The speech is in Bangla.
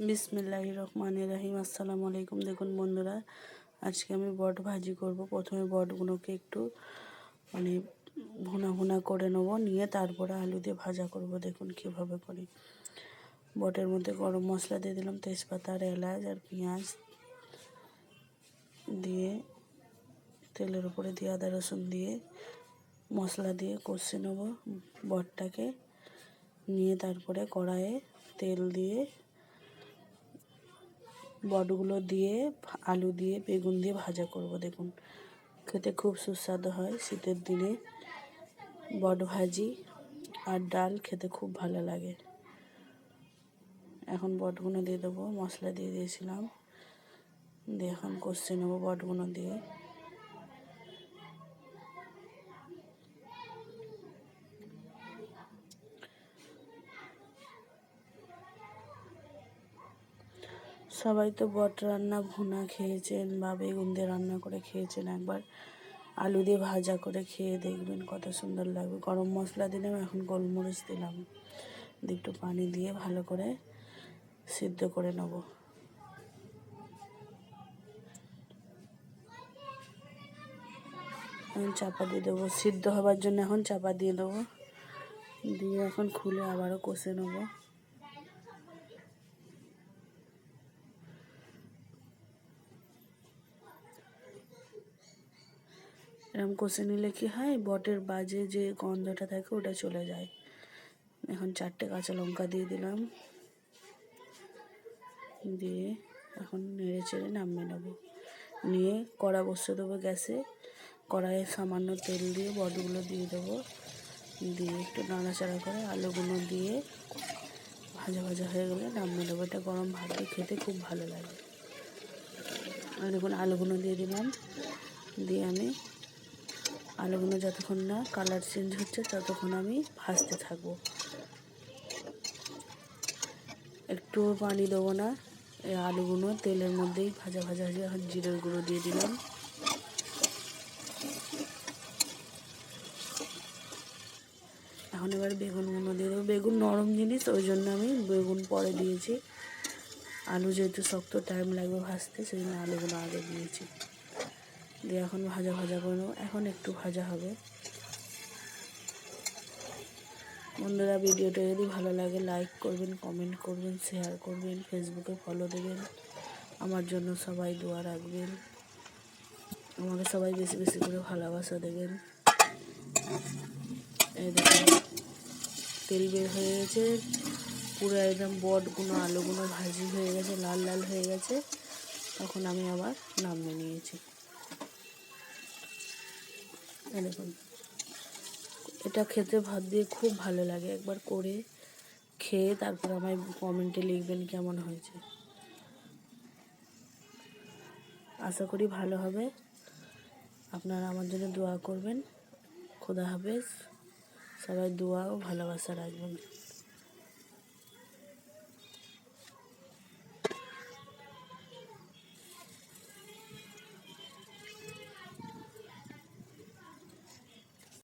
বিসমিল্লাহির রহমানির রহিম। আসসালামু আলাইকুম। দেখুন বন্ধুরা, আজকে আমি বট ভাজি করব। প্রথমে বটগুলোকে একটু ভুনা ভুনা করে নেবো, নিয়ে তারপরে আলু দিয়ে ভাজা করব। দেখুন কীভাবে করি। বটের মধ্যে গরম মশলা দিয়ে দিলাম, তেজপাতা আর এলাচ আর পেঁয়াজ দিয়ে তেলের উপরে দিয়ে আদা রসুন দিয়ে মশলা দিয়ে কষে নেব বটটাকে। নিয়ে তারপরে কড়াইয়ে তেল দিয়ে বটগুলো দিয়ে আলু দিয়ে বেগুন দিয়ে ভাজা করব। দেখুন খেতে খুব সুস্বাদু হয়। শীতের দিনে বট ভাজি আর ডাল খেতে খুব ভালো লাগে। এখন বটগুলো দিয়ে দেবো, মশলা দিয়ে দিয়েছিলাম, দিয়ে এখন কষে নেবো বটগুলো দিয়ে। সবাই তো বট রান্না ভুনা খেয়েছেন বা বেগুন দিয়ে রান্না করে খেয়েছেন। একবার আলু দিয়ে ভাজা করে খেয়ে দেখবেন কত সুন্দর লাগবে। গরম মশলা দিলাম, এখন গোলমরিচ দিলাম, একটু পানি দিয়ে ভালো করে সিদ্ধ করে নেব। এখন চাপা দিয়ে দেবো, সিদ্ধ হবার জন্য এখন চাপা দিয়ে দেবো। দিয়ে এখন খুলে আবারও কষে নেব। এরকম কষে নিলে কি হয়, বটের বাজে যে গন্ধটা থাকে ওটা চলে যায়। এখন 4টে কাঁচা লঙ্কা দিয়ে দিলাম, দিয়ে এখন নেড়ে চেড়ে নামিয়ে নেব। নিয়ে কড়া বসিয়ে দেবো গ্যাসে। কড়াইয়ে সামান্য তেল দিয়ে বটগুলো দিয়ে দেবো, দিয়ে একটু নাড়াচাড়া করে আলুগুলো দিয়ে ভাজা ভাজা হয়ে গেলে নামিয়ে নেবো। এটা গরম ভাত দিয়ে খেতে খুব ভালো লাগে। আর দেখুন আলুগুলো দিয়ে দিলাম, দিয়ে আমি আলুগুলো যতক্ষণ না কালার চেঞ্জ হচ্ছে ততক্ষণ আমি ভাজতে থাকবো। একটু পানি দেবো না, এই আলুগুলো তেলের মধ্যেই ভাজা ভাজা হয়ে এখন জিরের গুঁড়ো দিয়ে দিলাম। এখন এবার বেগুনগুলো দিয়ে দেবো। বেগুন নরম জিনিস, ওই জন্য আমি বেগুন পরে দিয়েছি। আলু যেহেতু শক্ত, টাইম লাগবে ভাজতে, সেই জন্য আলুগুলো আগে দিয়েছি। দিয়ে এখন ভাজা ভাজা করে নেবো। এখন একটু ভাজা হবে। বন্ধুরা, ভিডিওটা যদি ভালো লাগে লাইক করবেন, কমেন্ট করবেন, শেয়ার করবেন, ফেসবুকে ফলো দেবেন। আমার জন্য সবাই দোয়া রাখবেন, আমাকে সবাই বেশি বেশি করে ভালোবাসা দেবেন। এই দেখুন তেল বের হয়ে গেছে, পুরো একদম বটগুলো আলুগুলো ভাজি হয়ে গেছে, লাল লাল হয়ে গেছে। তখন আমি আবার নামিয়ে নিয়েছি। এই দেখুন, এটা খেতে ভাত দিয়ে খুব ভালো লাগে। একবার করে খেয়ে তারপর আমায় কমেন্টে লিখবেন কেমন হয়েছে। আশা করি ভালো হবে। আপনারা আমার জন্য দোয়া করবেন। খোদা হাফেজ। সবাই দোয়া ও ভালোবাসা রাখবেন।